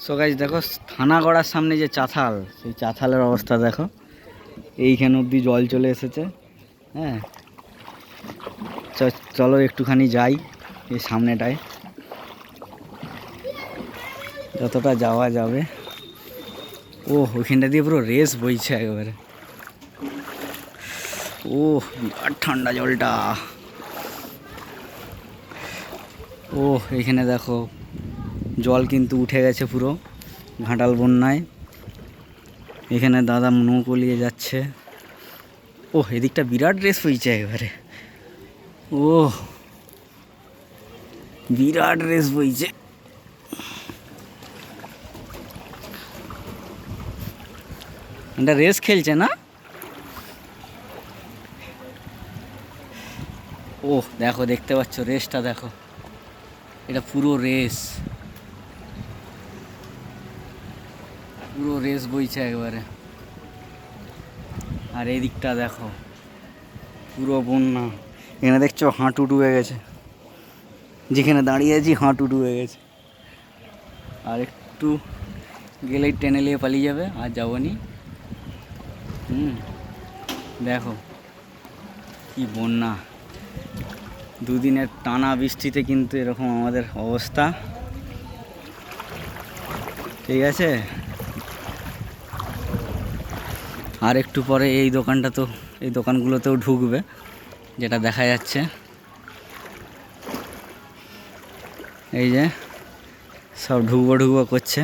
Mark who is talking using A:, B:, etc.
A: So guys দেখো থানাগড়ার সামনে যে চাতাল, সেই চাতালের অবস্থা দেখো। এইখানে অবধি জল চলে এসেছে। হ্যাঁ, চলো একটুখানি যাই এই সামনেটায়, যতটা যাওয়া যাবে। ও ওইখানটা দিয়ে পুরো রেস বইছে একেবারে। ও বিরাট ঠান্ডা জলটা। ও এইখানে দেখো জল কিন্তু উঠে গেছে পুরো ঘাটাল বন্যায়। এখানে দাদা নৌকো নিয়ে যাচ্ছে। ও এদিকটা বিরাট রেস হয়েছে একেবারে। ও বিরাট রেস বইছে। এটা রেস খেলছে না? ও দেখো, দেখতে পাচ্ছ রেসটা দেখো, এটা পুরো রেস, পুরো রেস বইছে একবারে। আর এই দিকটা দেখো পুরো বন্যা। এখানে দেখছো হাঁটু ডুবে গেছে, যেখানে দাঁড়িয়ে আছি হাঁটু ডুবে গেছে। আর একটু গেলেই টেনে নিয়ে পালিয়ে যাবে, আর যাবো নি। দেখো কি বন্যা, দুদিনের টানা বৃষ্টিতে কিন্তু এরকম আমাদের অবস্থা। ঠিক আছে, আর একটু পরে এই দোকানটা তো, এই দোকানগুলোতেও ঢুকবে, যেটা দেখা যাচ্ছে। এই যে সব ঢুকবো ঢুকবো করছে।